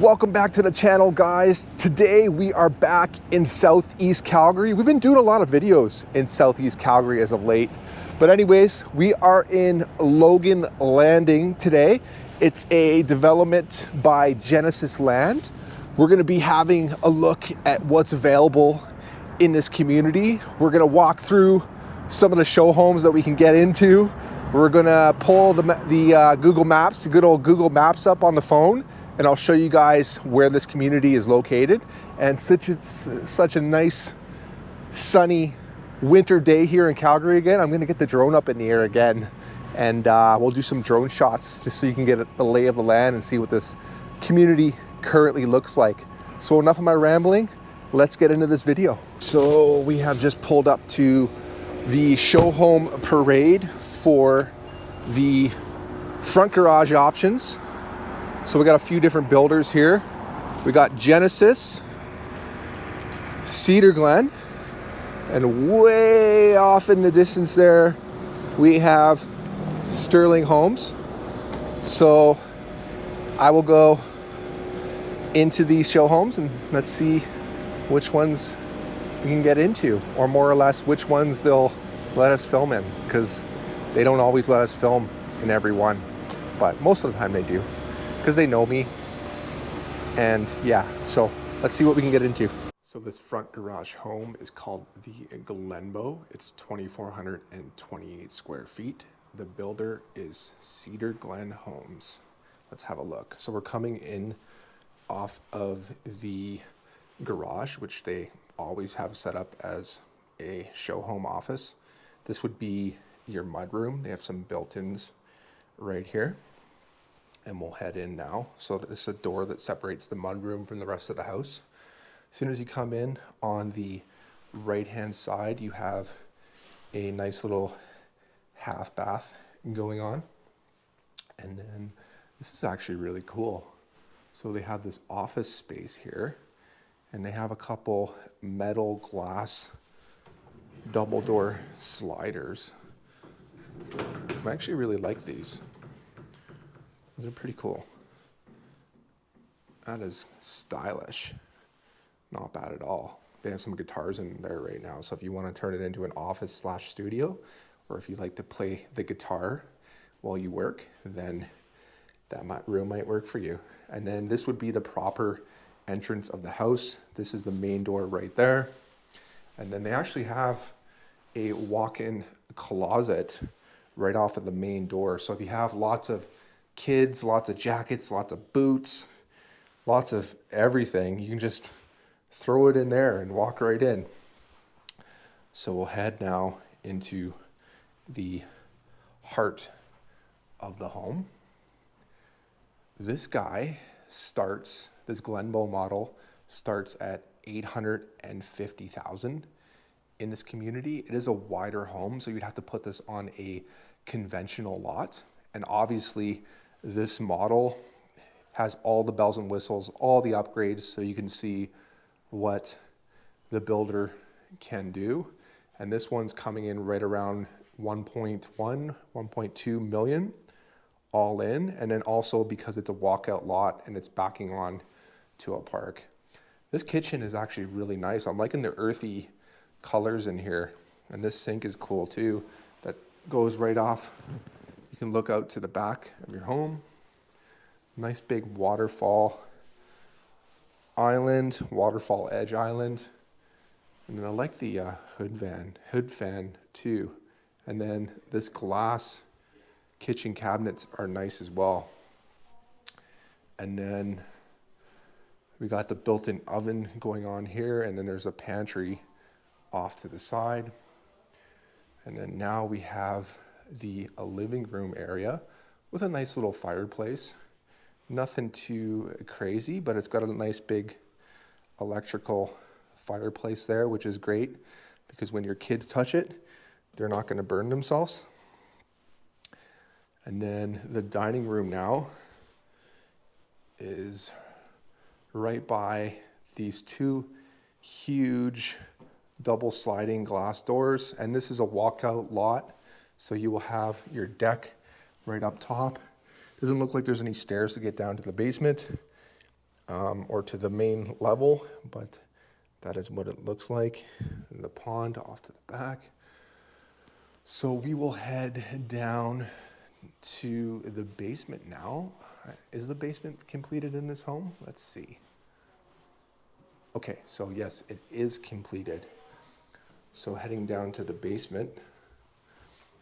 Welcome back to the channel, guys. Today we are back in Southeast Calgary. We've been doing a lot of videos in Southeast Calgary as of late. But anyways, we are in Logan Landing today. It's a development by Genesis Land. We're gonna be having a look at what's available in this community. We're gonna walk through some of the show homes that we can get into. We're gonna pull the Google Maps, the good old Google Maps up on the phone, and I'll show you guys where this community is located. And since it's such a nice sunny winter day here in Calgary again, I'm gonna get the drone up in the air again, and we'll do some drone shots just so you can get a lay of the land and see what this community currently looks like. So enough of my rambling, let's get into this video. So we have just pulled up to the show home parade for the front garage options. So we got a few different builders here. We got Genesis, Cedar Glen, and way off in the distance there, we have Sterling Homes. So I will go into these show homes and let's see which ones we can get into, or more or less which ones they'll let us film in, because they don't always let us film in every one, but most of the time they do, because they know me. And yeah, so let's see what we can get into. So this front garage home is called the Glenbo. It's 2,428 square feet. The builder is Cedar Glen Homes. Let's have a look. So we're coming in off of the garage, which they always have set up as a show home office. This would be your mudroom. They have some built-ins right here. And we'll head in now. So this is a door that separates the mudroom from the rest of the house. As soon as you come in on the right-hand side, you have a nice little half bath going on. And then this is actually really cool. So they have this office space here, and they have a couple metal glass double door sliders. I actually really like these. These are pretty cool. That is stylish. Not bad at all. They have some guitars in there right now. So if you want to turn it into an office / studio, or if you like to play the guitar while you work, then that room might work for you. And then this would be the proper entrance of the house. This is the main door right there. And then they actually have a walk-in closet right off of the main door. So if you have lots of kids, lots of jackets, lots of boots, lots of everything, you can just throw it in there and walk right in. So we'll head now into the heart of the home. This Glenbo model starts at $850,000 in this community. It is a wider home, so you'd have to put this on a conventional lot. And obviously this model has all the bells and whistles, all the upgrades, so you can see what the builder can do. And this one's coming in right around 1.2 million all in. And then also because it's a walkout lot and it's backing on to a park. This kitchen is actually really nice. I'm liking the earthy colors in here. And this sink is cool too. That goes right off. You can look out to the back of your home. Nice big waterfall island, waterfall edge island. And then I like the hood fan too. And then this glass kitchen cabinets are nice as well. And then we got the built-in oven going on here, and then there's a pantry off to the side. And then now we have a living room area with a nice little fireplace. Nothing too crazy, but it's got a nice big electrical fireplace there, which is great because when your kids touch it, they're not going to burn themselves. And then the dining room now is right by these two huge double sliding glass doors. And this is a walkout lot. So you will have your deck right up top. Doesn't look like there's any stairs to get down to the basement. or to the main level, but that is what it looks like. And the pond off to the back. So we will head down to the basement now. Is the basement completed in this home? Let's see. Okay, so yes, it is completed. So heading down to the basement,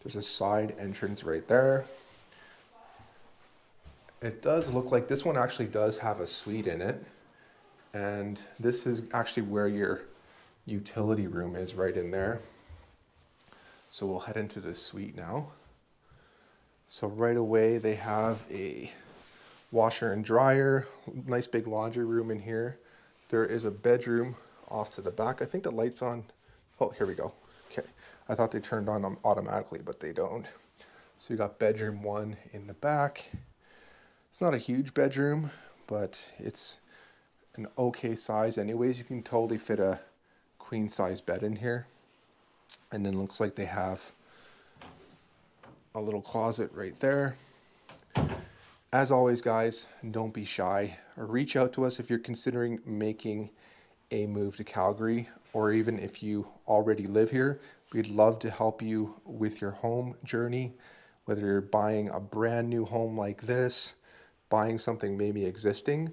there's a side entrance right there. It does look like this one actually does have a suite in it. And this is actually where your utility room is, right in there. So we'll head into the suite now. So right away they have a washer and dryer, nice big laundry room in here. There is a bedroom off to the back. I think the light's on. Oh, here we go. Okay. I thought they turned on automatically, but they don't. So you got bedroom 1 in the back. It's not a huge bedroom, but it's an okay size anyways. You can totally fit a queen size bed in here. And then looks like they have a little closet right there. As always, guys, don't be shy, or reach out to us if you're considering making a move to Calgary, or even if you already live here. We'd love to help you with your home journey, whether you're buying a brand new home like this, buying something maybe existing,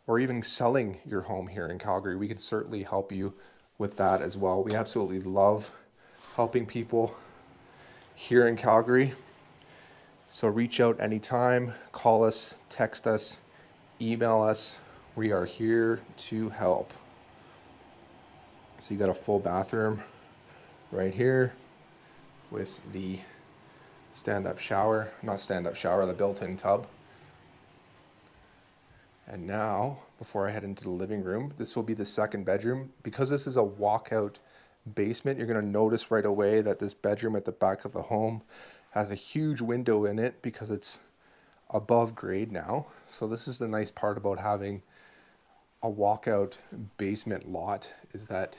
or even selling your home here in Calgary. We can certainly help you with that as well. We absolutely love helping people here in Calgary. So reach out anytime, call us, text us, email us. We are here to help. So you got a full bathroom right here with the stand-up shower, not stand-up shower, the built-in tub. And now, before I head into the living room, this will be the second bedroom. Because this is a walkout basement, you're going to notice right away that this bedroom at the back of the home has a huge window in it because it's above grade now. So this is the nice part about having a walkout basement lot, is that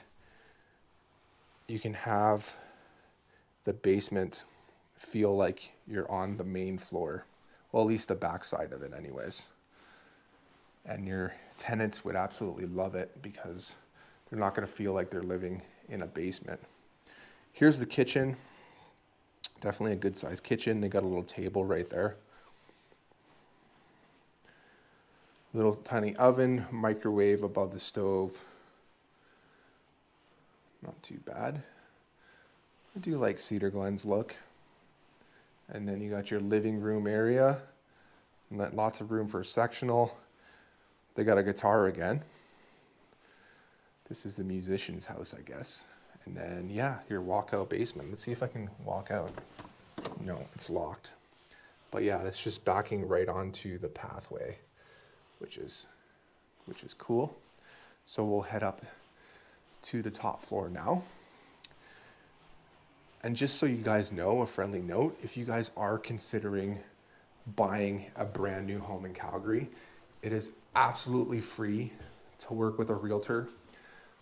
you can have the basement feel like you're on the main floor. Well, at least the back side of it anyways. And your tenants would absolutely love it because they're not going to feel like they're living in a basement. Here's the kitchen. Definitely a good sized kitchen. They got a little table right there. Little tiny oven, microwave above the stove. Not too bad. I do like Cedar Glen's look. And then you got your living room area. And lots of room for a sectional. They got a guitar again. This is the musician's house, I guess. And then, yeah, your walkout basement. Let's see if I can walk out. No, it's locked. But yeah, it's just backing right onto the pathway, which is cool. So we'll head up to the top floor now. And just so you guys know, a friendly note, if you guys are considering buying a brand new home in Calgary, it is absolutely free to work with a realtor.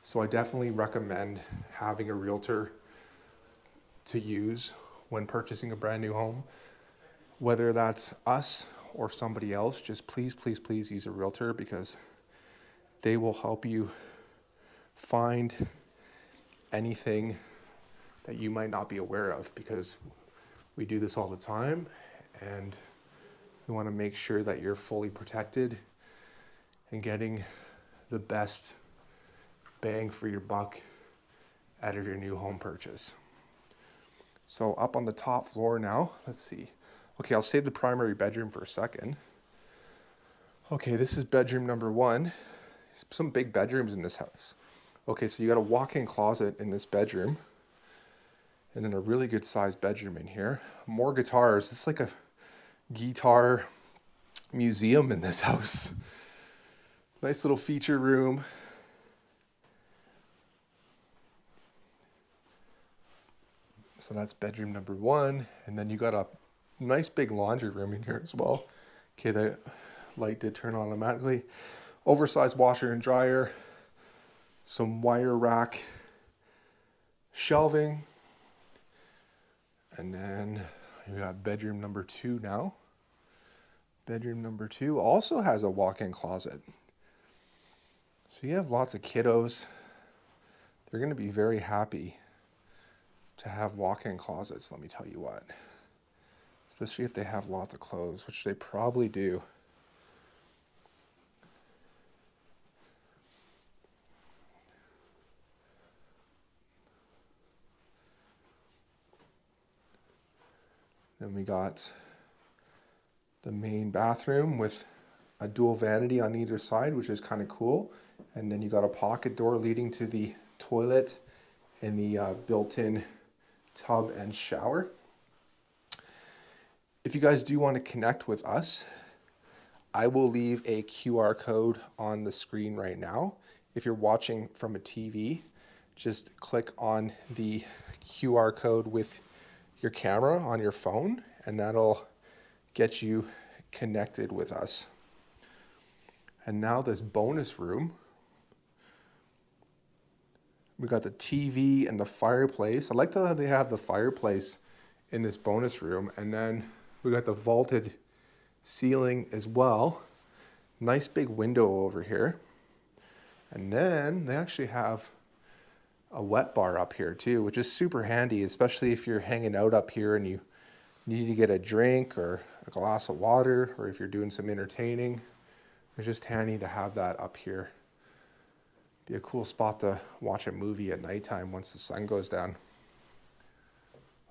So I definitely recommend having a realtor to use when purchasing a brand new home. Whether that's us or somebody else, just please use a realtor, because they will help you find anything that you might not be aware of, because we do this all the time and we want to make sure that you're fully protected and getting the best bang for your buck out of your new home purchase. So up on the top floor now, let's see. Okay, I'll save the primary bedroom for a second. Okay, this is bedroom number 1. Some big bedrooms in this house. Okay, so you got a walk-in closet in this bedroom, and then a really good sized bedroom in here. More guitars. It's like a guitar museum in this house. Nice little feature room. So that's bedroom number 1. And then you got a nice big laundry room in here as well. Okay, the light did turn on automatically. Oversized washer and dryer. Some wire rack shelving. And then you got bedroom number 2 now. Bedroom number 2 also has a walk-in closet. So you have lots of kiddos. They're going to be very happy to have walk-in closets, let me tell you what. Especially if they have lots of clothes, which they probably do. Then we got the main bathroom with a dual vanity on either side, which is kind of cool. And then you got a pocket door leading to the toilet and the built-in tub and shower. If you guys do want to connect with us, I will leave a QR code on the screen right now. If you're watching from a TV, just click on the QR code with your camera on your phone, and that'll get you connected with us. And now this bonus room, we got the TV and the fireplace. I like that they have the fireplace in this bonus room, and then we got the vaulted ceiling as well. Nice big window over here. And then they actually have a wet bar up here too, which is super handy, especially if you're hanging out up here and you need to get a drink or a glass of water, or if you're doing some entertaining. It's just handy to have that up here. Be a cool spot to watch a movie at nighttime once the sun goes down.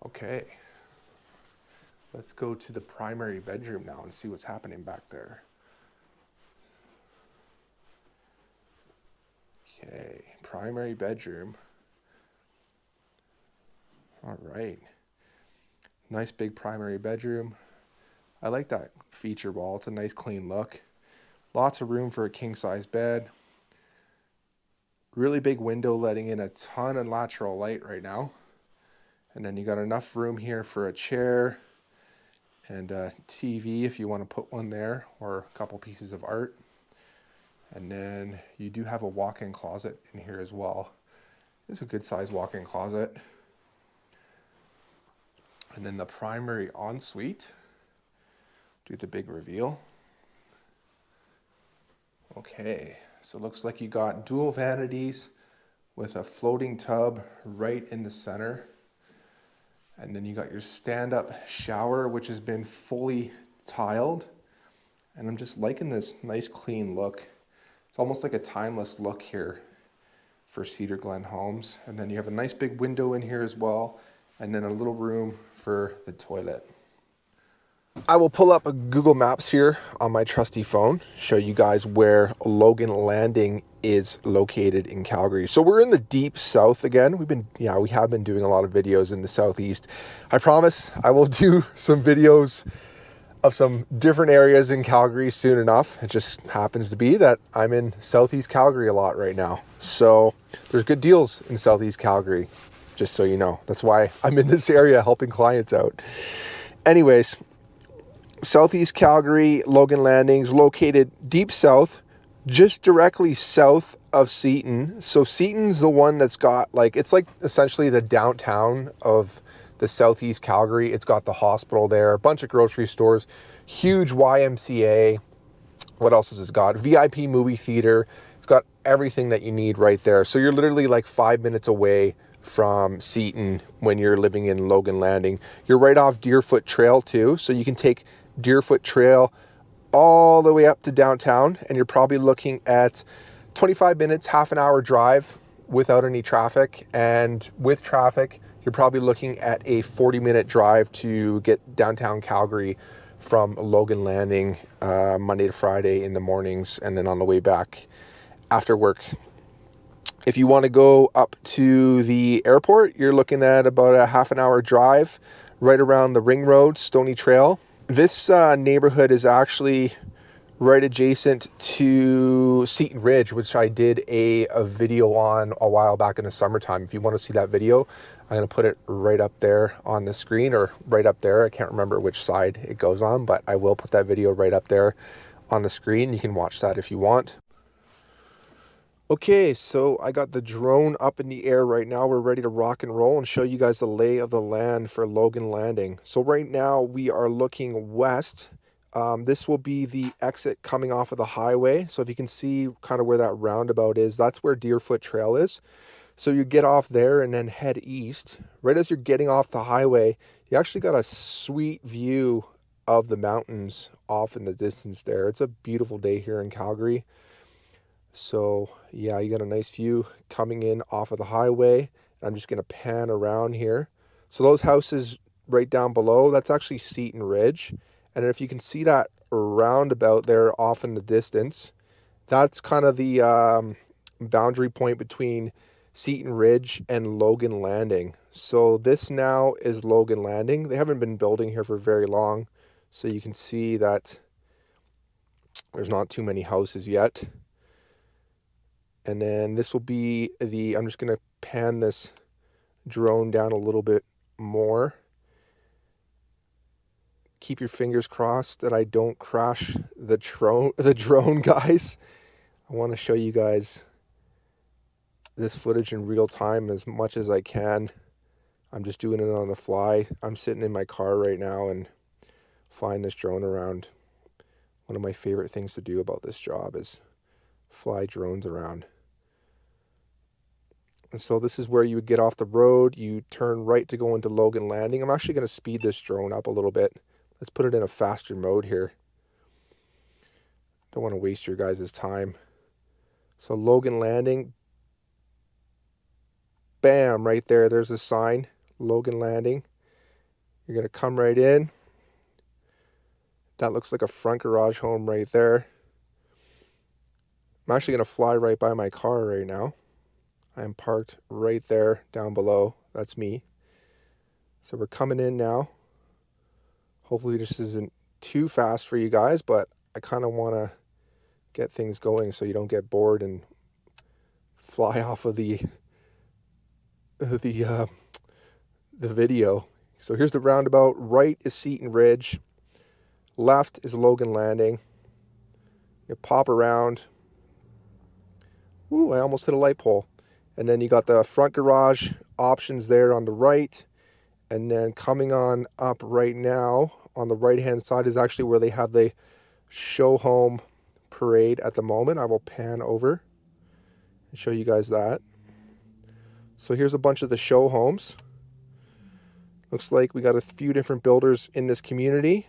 Okay, let's go to the primary bedroom now and see what's happening back there. Okay, primary bedroom. All right, nice big primary bedroom. I like that feature wall. It's a nice clean look. Lots of room for a king size bed. Really big window letting in a ton of natural light right now. And then you got enough room here for a chair and a TV if you want to put one there, or a couple pieces of art. And then you do have a walk-in closet in here as well. It's a good size walk-in closet. And then the primary ensuite. Do the big reveal. Okay, so it looks like you got dual vanities with a floating tub right in the center. And then you got your stand-up shower, which has been fully tiled. And I'm just liking this nice clean look. It's almost like a timeless look here for Cedar Glen Homes. And then you have a nice big window in here as well, and then a little room for the toilet. I will pull up a Google Maps here on my trusty phone, show you guys where Logan Landing is located in Calgary. So we're in the deep south again. We have been doing a lot of videos in the southeast. I promise I will do some videos of some different areas in Calgary soon enough. It just happens to be that I'm in southeast Calgary a lot right now. So there's good deals in southeast Calgary, just so you know. That's why I'm in this area helping clients out. Anyways, southeast Calgary, Logan Landing's located deep south, just directly south of Seton. So Seton's the one that's got it's like essentially the downtown of the southeast Calgary. It's got the hospital there, a bunch of grocery stores, huge YMCA. What else has it got? VIP movie theater. It's got everything that you need right there. So you're literally like 5 minutes away from Seton when you're living in Logan Landing. You're right off Deerfoot Trail too, so you can take Deerfoot Trail all the way up to downtown, and you're probably looking at 25 minutes, half an hour drive without any traffic. And with traffic, you're probably looking at a 40-minute drive to get downtown Calgary from Logan Landing Monday to Friday in the mornings, and then on the way back after work. If you want to go up to the airport, you're looking at about a half an hour drive right around the Ring Road, Stony Trail. This neighborhood is actually right adjacent to Seton Ridge, which I did a video on a while back in the summertime. If you want to see that video, I'm going to put it right up there on the screen, or right up there. I can't remember which side it goes on, but I will put that video right up there on the screen. You can watch that if you want. Okay, so I got the drone up in the air right now. We're ready to rock and roll and show you guys the lay of the land for Logan Landing. So right now we are looking west This will be the exit coming off of the highway. So if you can see kind of where that roundabout is, that's where Deerfoot Trail is. So you get off there and then head east. Right as you're getting off the highway, you actually got a sweet view of the mountains off in the distance there. It's a beautiful day here in Calgary. So yeah, you got a nice view coming in off of the highway. I'm just going to pan around here. So those houses right down below, that's actually Seton Ridge. And if you can see that roundabout there off in the distance, that's kind of the boundary point between Seton Ridge and Logan Landing. So this now is Logan Landing. They haven't been building here for very long. So you can see that there's not too many houses yet. And then this will be I'm just going to pan this drone down a little bit more. Keep your fingers crossed that I don't crash the drone, guys. I want to show you guys this footage in real time as much as I can. I'm just doing it on the fly. I'm sitting in my car right now and flying this drone around. One of my favorite things to do about this job is fly drones around. And so this is where you would get off the road. You turn right to go into Logan Landing. I'm actually going to speed this drone up a little bit. Let's put it in a faster mode here. Don't want to waste your guys' time. So Logan Landing. Bam, right there. There's a sign. Logan Landing. You're going to come right in. That looks like a front garage home right there. I'm actually going to fly right by my car right now. I'm parked right there down below. That's me. So we're coming in now. Hopefully this isn't too fast for you guys, but I kind of want to get things going so you don't get bored and fly off of the video. So here's the roundabout. Right is Seton Ridge. Left is Logan Landing. You pop around. Ooh, I almost hit a light pole. And then you got the front garage options there on the right. And then coming on up right now, on the right-hand side is actually where they have the show home parade at the moment. I will pan over and show you guys that. So here's a bunch of the show homes. Looks like we got a few different builders in this community.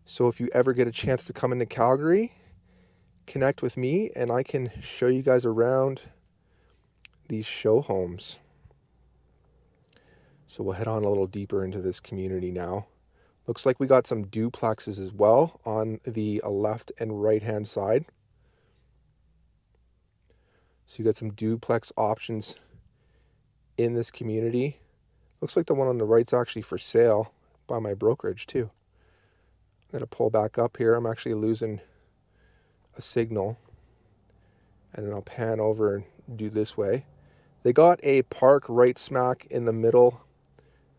So if you ever get a chance to come into Calgary, connect with me and I can show you guys around these show homes. So we'll head on a little deeper into this community now. Looks like we got some duplexes as well on the left and right hand side. So you got some duplex options in this community. Looks like the one on the right's actually for sale by my brokerage too. I'm going to pull back up here. I'm actually losing a signal. And then I'll pan over and do this way. They got a park right smack in the middle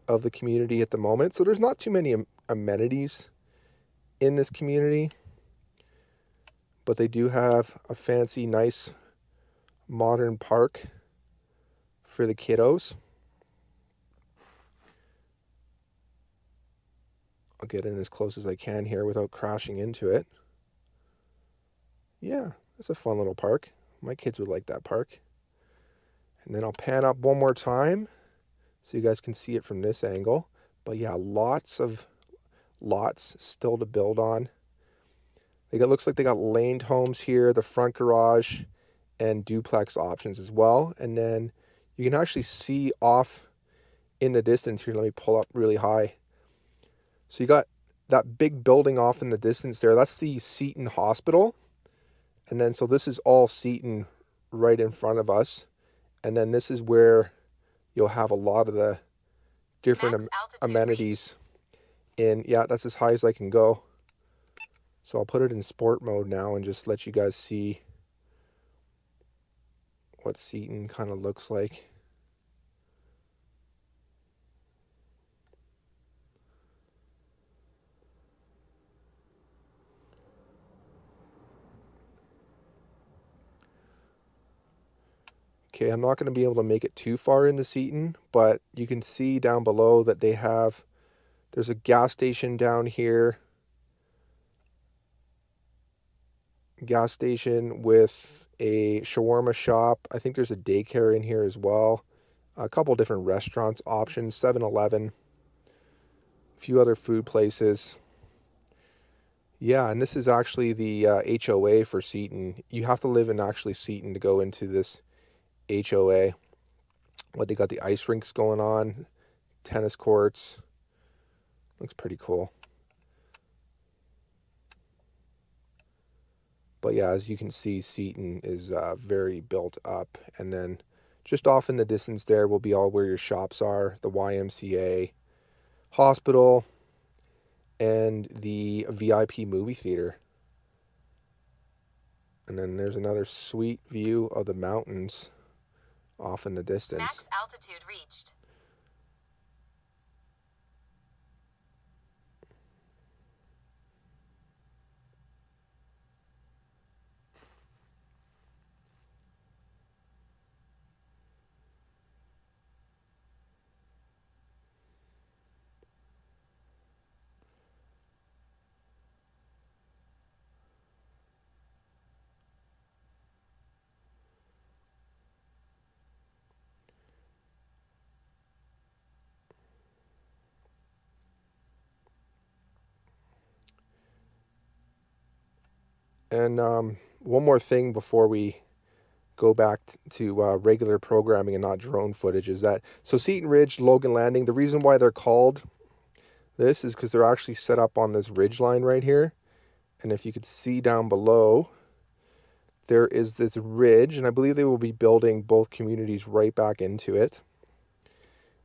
of the community at the moment. So there's not too many amenities in this community. But they do have a fancy, nice, modern park for the kiddos. I'll get in as close as I can here without crashing into it. Yeah, it's a fun little park. My kids would like that park. And then I'll pan up one more time so you guys can see it from this angle. But yeah, lots still to build on. Looks like they got laned homes here, the front garage, and duplex options as well. And then you can actually see off in the distance here. Let me pull up really high. So you got that big building off in the distance there. That's the Seton Hospital. And then so this is all Seton right in front of us. And then this is where you'll have a lot of the different amenities in. Yeah, that's as high as I can go. So I'll put it in sport mode now and just let you guys see what Seton kind of looks like. Okay, I'm not going to be able to make it too far into Seton, but you can see down below that there's a gas station down here. gas station with a shawarma shop. I think there's a daycare in here as well. A couple different restaurants options, 7-Eleven, a few other food places. Yeah, and this is actually the HOA for Seton. You have to live in actually Seton to go into this HOA. What they got, the ice rinks going on, tennis courts. Looks pretty cool. But yeah, as you can see, Seton is very built up. And then just off in the distance there will be all where your shops are, the YMCA, hospital, and the VIP movie theater. And then there's another sweet view of the mountains off in the distance. Max altitude reached. And one more thing before we go back to regular programming and not drone footage is that, so Seton Ridge, Logan Landing, the reason why they're called this is because they're actually set up on this ridge line right here. And if you could see down below, there is this ridge, and I believe they will be building both communities right back into it.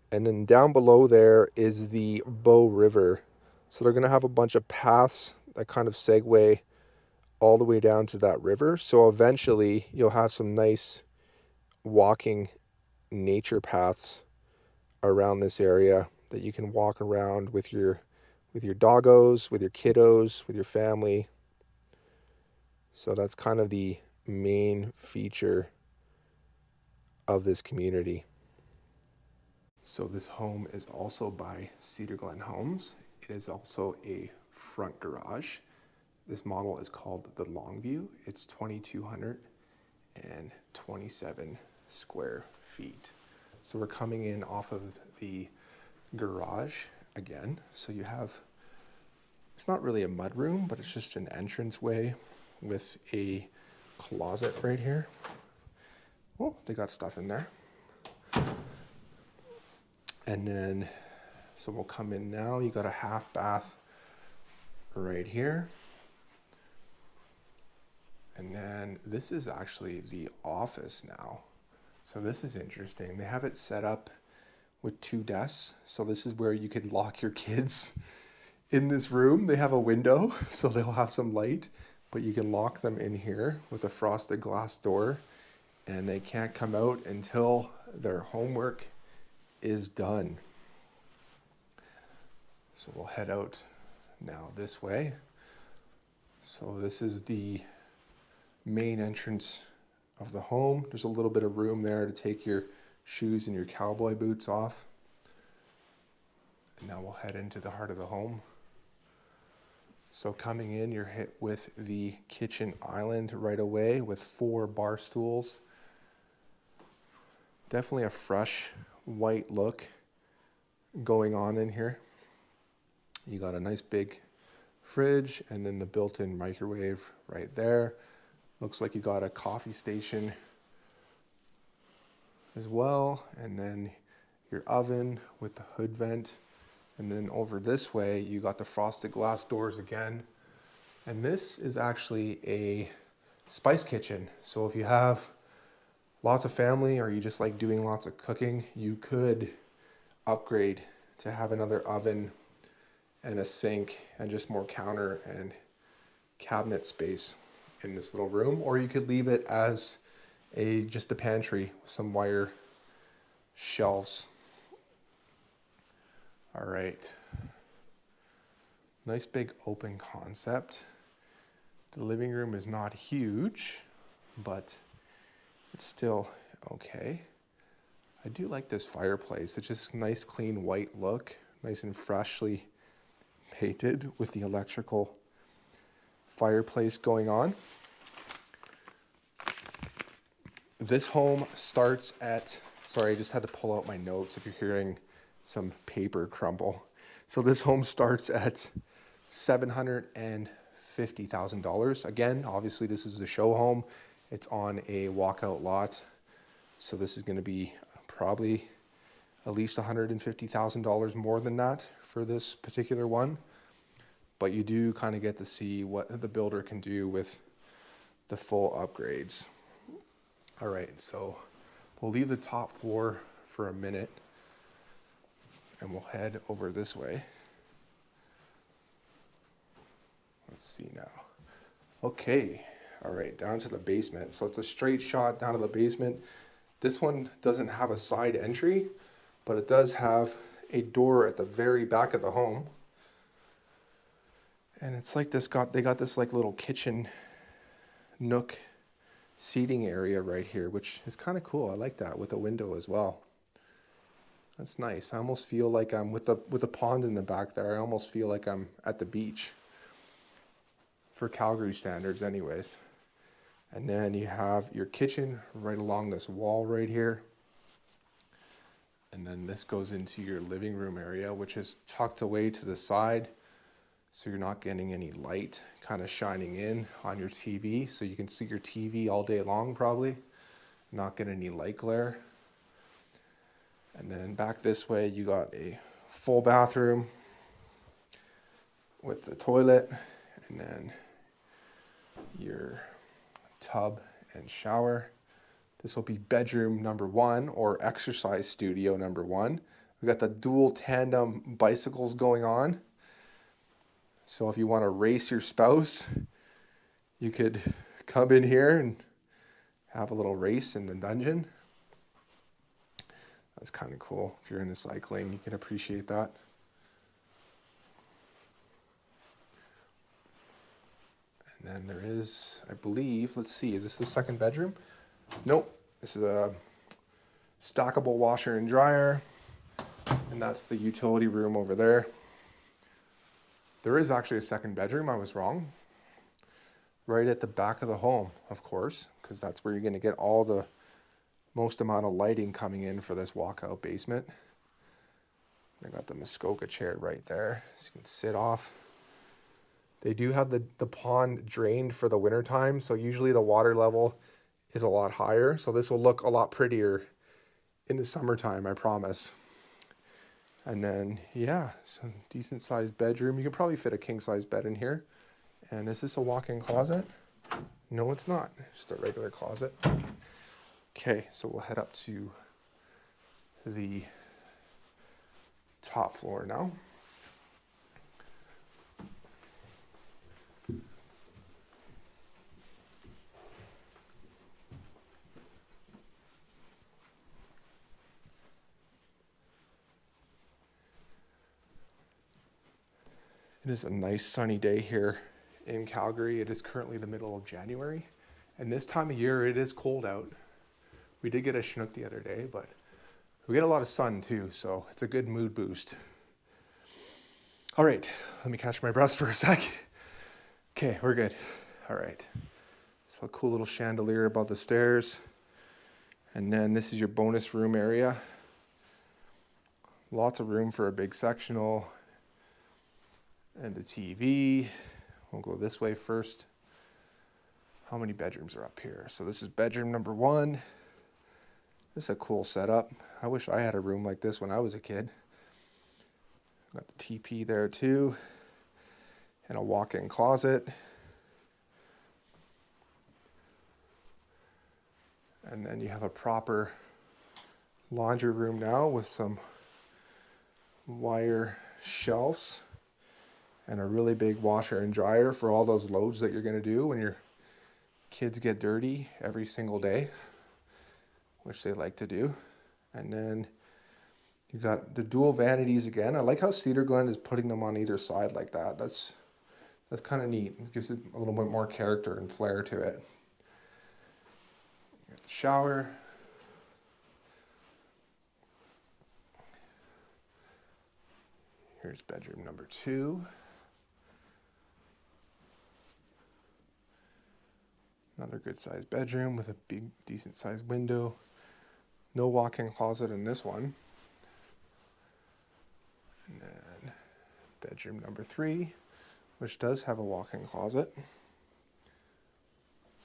And then down below there is the Bow River. So they're going to have a bunch of paths that kind of segue all the way down to that river. So eventually you'll have some nice walking nature paths around this area that you can walk around with your doggos, with your kiddos, with your family. So that's kind of the main feature of this community. So this home is also by Cedar Glen Homes. It is also a front garage. This model is called the Longview. It's 2,227 square feet. So we're coming in off of the garage again. So you have, it's not really a mudroom, but it's just an entranceway with a closet right here. Oh, they got stuff in there. And then, so we'll come in now. You got a half bath right here. And then this is actually the office now. So this is interesting. They have it set up with 2 desks. So this is where you can lock your kids in this room. They have a window, so they'll have some light, but you can lock them in here with a frosted glass door, and they can't come out until their homework is done. So we'll head out now this way. So this is the main entrance of the home. There's a little bit of room there to take your shoes and your cowboy boots off. And now we'll head into the heart of the home. So coming in, you're hit with the kitchen island right away with 4 bar stools. Definitely a fresh white look going on in here. You got a nice big fridge and then the built-in microwave right there. Looks like you got a coffee station as well, and then your oven with the hood vent. And then over this way, you got the frosted glass doors again. And this is actually a spice kitchen. So if you have lots of family or you just like doing lots of cooking, you could upgrade to have another oven and a sink and just more counter and cabinet space in this little room. Or you could leave it as just a pantry with some wire shelves. All right. Nice big open concept. The living room is not huge, but it's still okay. I do like this fireplace. It's just nice, clean white look, nice and freshly painted with the electrical fireplace going on. This home starts at, sorry, I just had to pull out my notes if you're hearing some paper crumble. So this home starts at $750,000. Again, obviously this is a show home. It's on a walkout lot. So this is going to be probably at least $150,000 more than that for this particular one. But you do kind of get to see what the builder can do with the full upgrades. All right, so we'll leave the top floor for a minute and we'll head over this way. Let's see now. Okay, all right, down to the basement. So it's a straight shot down to the basement. This one doesn't have a side entry, but it does have a door at the very back of the home. And it's like they got this like little kitchen nook seating area right here, which is kind of cool. I like that with a window as well. That's nice. I almost feel like I'm with the pond in the back there. I almost feel like I'm at the beach for Calgary standards anyways. And then you have your kitchen right along this wall right here. And then this goes into your living room area, which is tucked away to the side. So you're not getting any light kind of shining in on your TV. So you can see your TV all day long probably. Not get any light glare. And then back this way you got a full bathroom with the toilet. And then your tub and shower. This will be bedroom number 1 or exercise studio number 1. We got the dual tandem bicycles going on. So if you want to race your spouse, you could come in here and have a little race in the dungeon. That's kind of cool. If you're into cycling, you can appreciate that. And then there is, I believe, let's see, is this the second bedroom? Nope. This is a stackable washer and dryer. And that's the utility room over there. There is actually a second bedroom, I was wrong. Right at the back of the home, of course, because that's where you're going to get all the most amount of lighting coming in for this walkout basement. I got the Muskoka chair right there, so you can sit off. They do have the pond drained for the winter time, so usually the water level is a lot higher. So this will look a lot prettier in the summertime, I promise. And then, yeah, some decent sized bedroom. You can probably fit a king size bed in here. And is this a walk-in closet? No, it's not. Just a regular closet. Okay, so we'll head up to the top floor now. It is a nice sunny day here in Calgary. It is currently the middle of January, and this time of year it is cold out. We did get a Chinook the other day, but we get a lot of sun too, so it's a good mood boost. All right, let me catch my breath for a sec. Okay, we're good. All right, so a cool little chandelier above the stairs, and then this is your bonus room area. Lots of room for a big sectional and a TV. We'll go this way first. How many bedrooms are up here? So this is bedroom number 1. This is a cool setup. I wish I had a room like this when I was a kid. Got the TP there too, and a walk-in closet. And then you have a proper laundry room now with some wire shelves and a really big washer and dryer for all those loads that you're going to do when your kids get dirty every single day, which they like to do. And then you got the dual vanities again. I like how Cedar Glen is putting them on either side like that. That's kind of neat. It gives it a little bit more character and flair to it. You got the shower. Here's bedroom number 2. Another good sized bedroom with a big, decent sized window. No walk-in closet in this one. And then bedroom number 3, which does have a walk-in closet.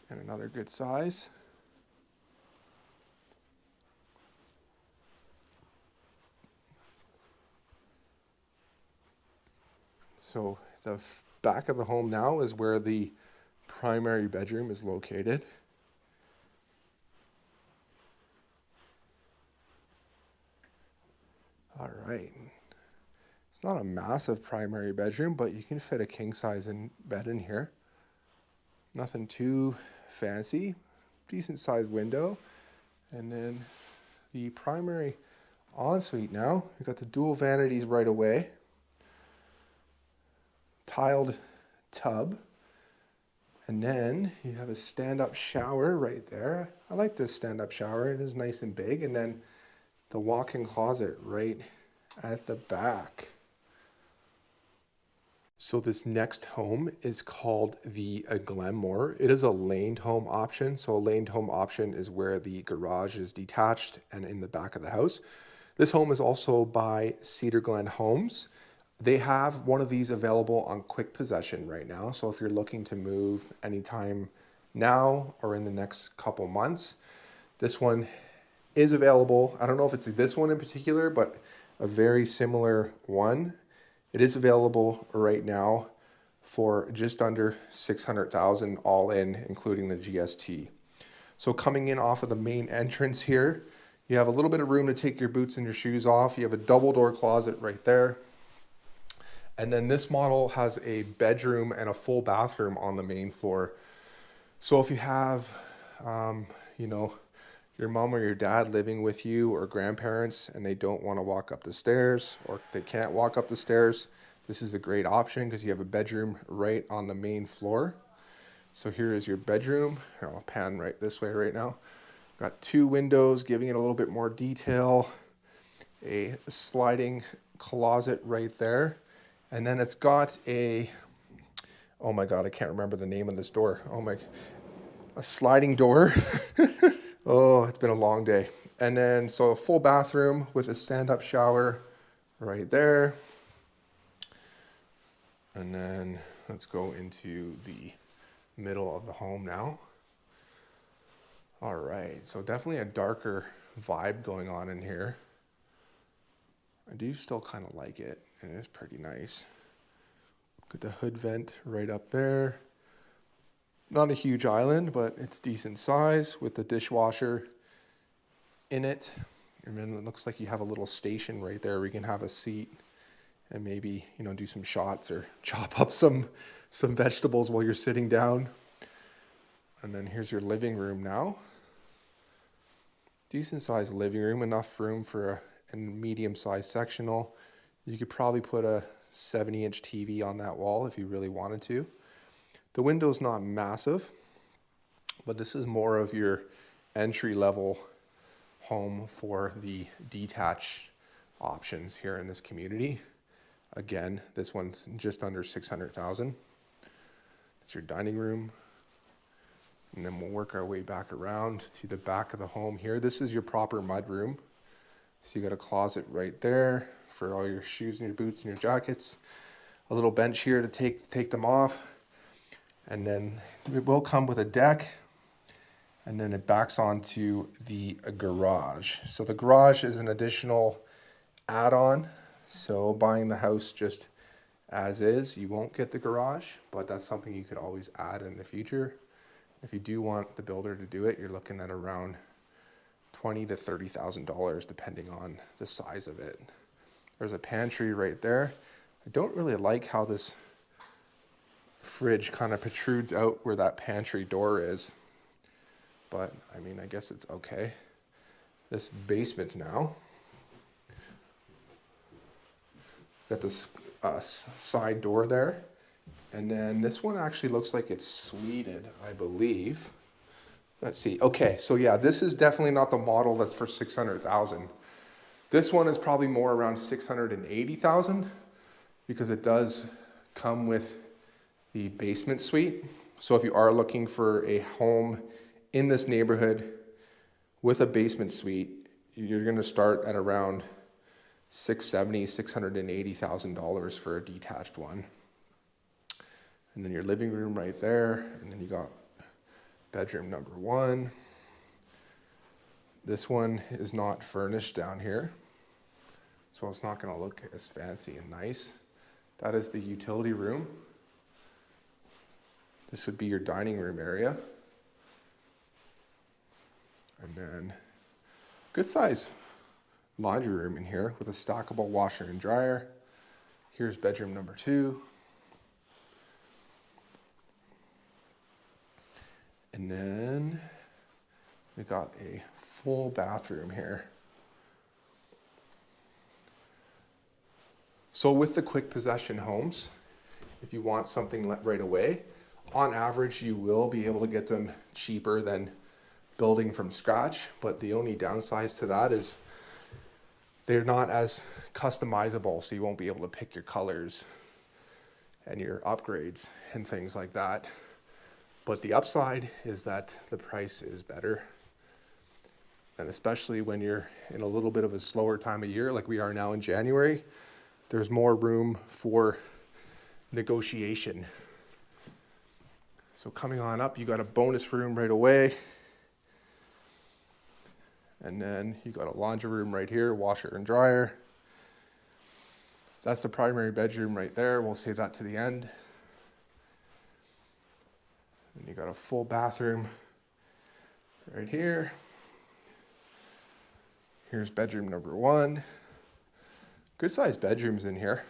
And another good size. So the back of the home now is where the primary bedroom is located. All right. It's not a massive primary bedroom, but you can fit a king size bed in here. Nothing too fancy. Decent sized window. And then the primary ensuite now. We've got the dual vanities right away. Tiled tub. And then you have a stand-up shower right there. I like this stand-up shower. It is nice and big. And then the walk-in closet right at the back. So this next home is called the Glenmore. It is a laned home option. So a laned home option is where the garage is detached and in the back of the house. This home is also by Cedar Glen Homes. They have one of these available on quick possession right now. So if you're looking to move anytime now or in the next couple months, this one is available. I don't know if it's this one in particular, but a very similar one. It is available right now for just under $600,000 all in, including the GST. So coming in off of the main entrance here, you have a little bit of room to take your boots and your shoes off. You have a double door closet right there. And then this model has a bedroom and a full bathroom on the main floor. So if you have, your mom or your dad living with you or grandparents and they don't want to walk up the stairs or they can't walk up the stairs, this is a great option because you have a bedroom right on the main floor. So here is your bedroom. Here, I'll pan right this way right now. Got 2 windows giving it a little bit more detail. A sliding closet right there. And then it's got a, oh my God, I can't remember the name of this door. A sliding door. Oh, it's been a long day. And then, so a full bathroom with a stand-up shower right there. And then let's go into the middle of the home now. All right, so definitely a darker vibe going on in here. I do still kind of like it. It is pretty nice. Got the hood vent right up there. Not a huge island, but it's decent size with the dishwasher in it. And then it looks like you have a little station right there where you can have a seat and maybe, do some shots or chop up some vegetables while you're sitting down. And then here's your living room now. Decent sized living room, enough room for a medium sized sectional. You could probably put a 70-inch TV on that wall if you really wanted to. The window's not massive, but this is more of your entry-level home for the detached options here in this community. Again, this one's just under $600,000. That's your dining room. And then we'll work our way back around to the back of the home here. This is your proper mud room. So you got a closet right there for all your shoes and your boots and your jackets. A little bench here to take them off. And then it will come with a deck. And then it backs onto the garage. So the garage is an additional add-on. So buying the house just as is, you won't get the garage, but that's something you could always add in the future. If you do want the builder to do it, you're looking at around $20,000 to $30,000 depending on the size of it. There's a pantry right there. I don't really like how this fridge kind of protrudes out where that pantry door is, but I guess it's okay. This basement now, got this side door there, and then this one actually looks like it's suited, I believe. Let's see. Okay, so yeah, this is definitely not the model that's for $600,000. This one is probably more around $680,000 because it does come with the basement suite. So if you are looking for a home in this neighborhood with a basement suite, you're going to start at around $680,000 for a detached one. And then your living room right there, and then you got bedroom number 1. This one is not furnished down here, so it's not going to look as fancy and nice. That is the utility room. This would be your dining room area. And then good size laundry room in here with a stackable washer and dryer. Here's bedroom number 2. And then we got a full bathroom here. So with the quick possession homes, if you want something right away, on average, you will be able to get them cheaper than building from scratch, but the only downside to that is they're not as customizable, so you won't be able to pick your colors and your upgrades and things like that. But the upside is that the price is better. And especially when you're in a little bit of a slower time of year, like we are now in January, there's more room for negotiation. So coming on up, you got a bonus room right away. And then you got a laundry room right here, washer and dryer. That's the primary bedroom right there. We'll save that to the end. And you got a full bathroom right here. Here's bedroom number 1. Good sized bedrooms in here.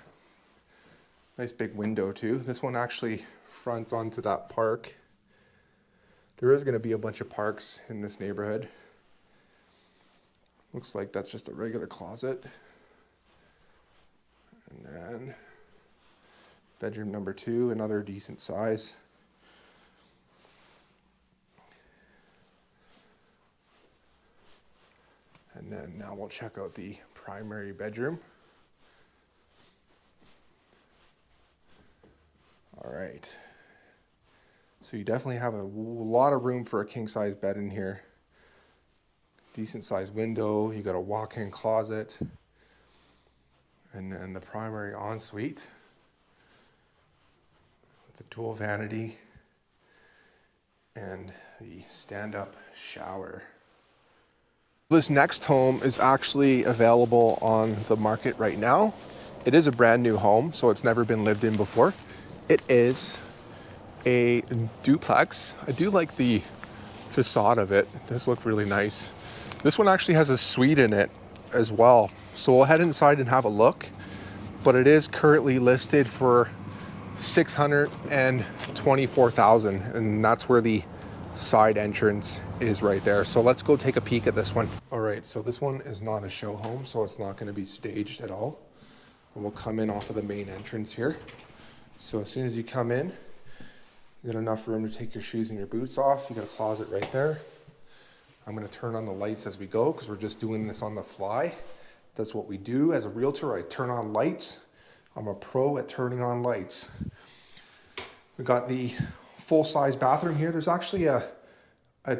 Nice big window too. This one actually fronts onto that park. There is going to be a bunch of parks in this neighborhood. Looks like that's just a regular closet. And then bedroom number 2, another decent size. And then now we'll check out the primary bedroom. All right. So you definitely have a lot of room for a king size bed in here. Decent sized window, you got a walk-in closet, and then the primary ensuite with the dual vanity and the stand-up shower. This next home is actually available on the market right now. It is a brand new home, so it's never been lived in before. It is a duplex. I do like the facade of it. It does look really nice. This one actually has a suite in it as well. So we'll head inside and have a look. But it is currently listed for $624,000, and that's where the side entrance is right there. So let's go take a peek at this one. All right, so this one is not a show home, so it's not going to be staged at all. And we'll come in off of the main entrance here. So as soon as you come in, you got enough room to take your shoes and your boots off. You got a closet right there. I'm going to turn on the lights as we go because we're just doing this on the fly. That's what we do as a realtor. I turn on lights. I'm a pro at turning on lights. We got the full-size bathroom here. There's actually a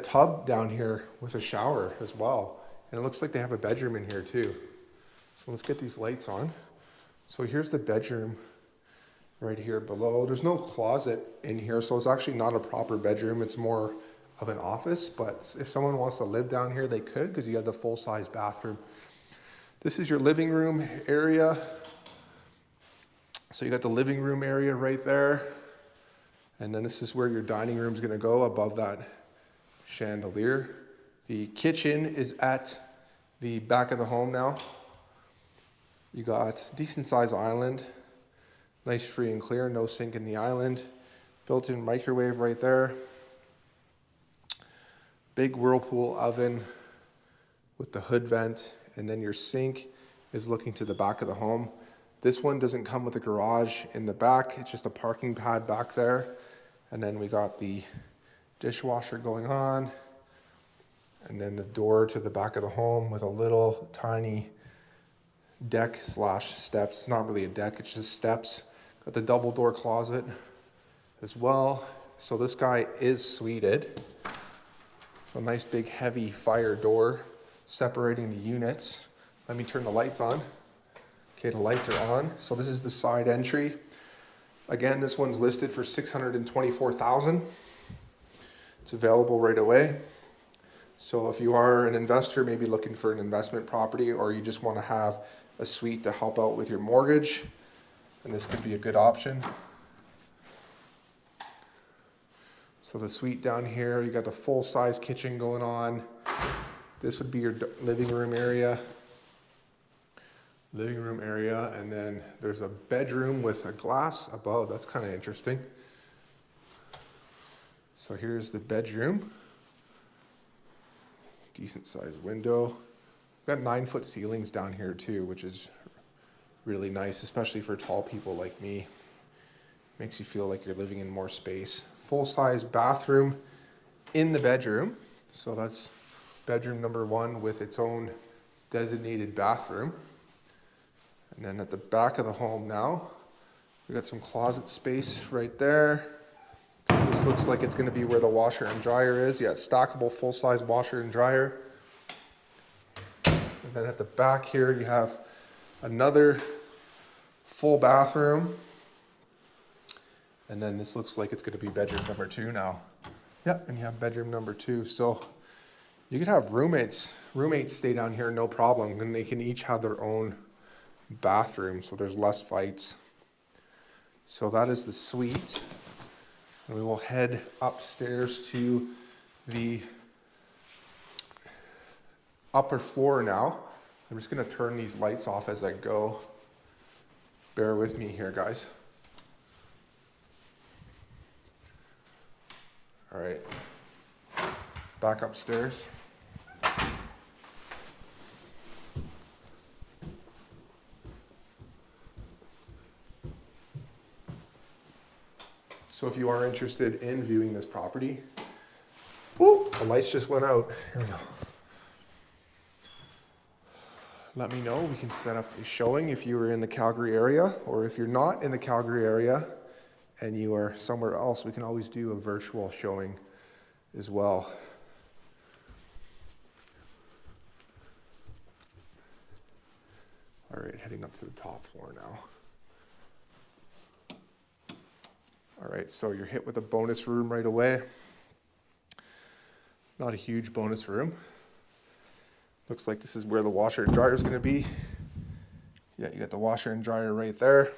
tub down here with a shower as well. And it looks like they have a bedroom in here too. So let's get these lights on. So here's the bedroom right here below. There's no closet in here, so it's actually not a proper bedroom. It's more of an office, but if someone wants to live down here, they could, because you have the full-size bathroom. This is your living room area. So you got the living room area right there. And then this is where your dining room is going to go, above that chandelier. The kitchen is at the back of the home now. You got decent size island, nice free and clear, no sink in the island. Built-in microwave right there. Big Whirlpool oven with the hood vent, and then your sink is looking to the back of the home. This one doesn't come with a garage in the back, it's just a parking pad back there. And then we got the dishwasher going on, and then the door to the back of the home with a little tiny deck slash steps. It's not really a deck, it's just steps. Got the double door closet as well. So this guy is suited. So a nice big heavy fire door separating the units. Let me turn the lights on. Okay, the lights are on. So this is the side entry. Again, this one's listed for $624,000. It's available right away. So if you are an investor, maybe looking for an investment property, or you just want to have a suite to help out with your mortgage, and this could be a good option. So the suite down here, you got the full-size kitchen going on. This would be your living room area. And then there's a bedroom with a glass above. That's kind of interesting. So here's the bedroom. Decent sized window. We've got 9-foot ceilings down here too, which is really nice, especially for tall people like me. Makes you feel like you're living in more space. Full-size bathroom in the bedroom. So that's bedroom number 1 with its own designated bathroom. And then at the back of the home now, we got some closet space right there. This looks like it's going to be where the washer and dryer is. Yeah, stackable full-size washer and dryer. And then at the back here, you have another full bathroom. And then this looks like it's going to be bedroom number 2 now. Yep, and you have bedroom number 2. So you could have roommates stay down here, no problem. And they can each have their own bathroom, so there's less fights. So that is the suite. And we will head upstairs to the upper floor now. I'm just going to turn these lights off as I go. Bear with me here, guys. All right, back upstairs. So if you are interested in viewing this property, whoop, the lights just went out. Here we go. Let me know. We can set up a showing if you are in the Calgary area, or if you're not in the Calgary area and you are somewhere else, we can always do a virtual showing as well. All right, heading up to the top floor now. All right, so you're hit with a bonus room right away. Not a huge bonus room. Looks like this is where the washer and dryer is going to be. Yeah, you got the washer and dryer right there.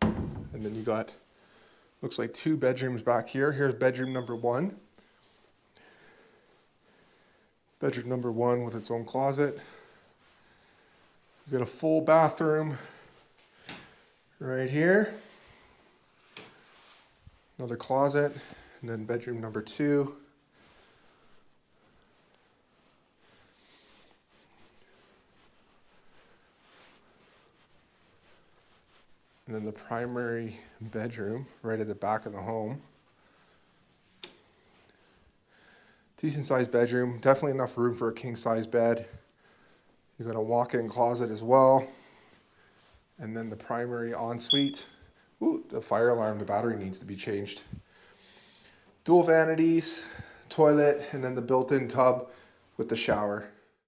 And then you got, looks like 2 bedrooms back here. Here's bedroom number 1. Bedroom number 1 with its own closet. You got a full bathroom right here. Another closet, and then bedroom number 2. And then the primary bedroom right at the back of the home. Decent sized bedroom, definitely enough room for a king size bed. You got a walk-in closet as well. And then the primary ensuite. Ooh, the fire alarm, the battery needs to be changed. Dual vanities, toilet, and then the built-in tub with the shower.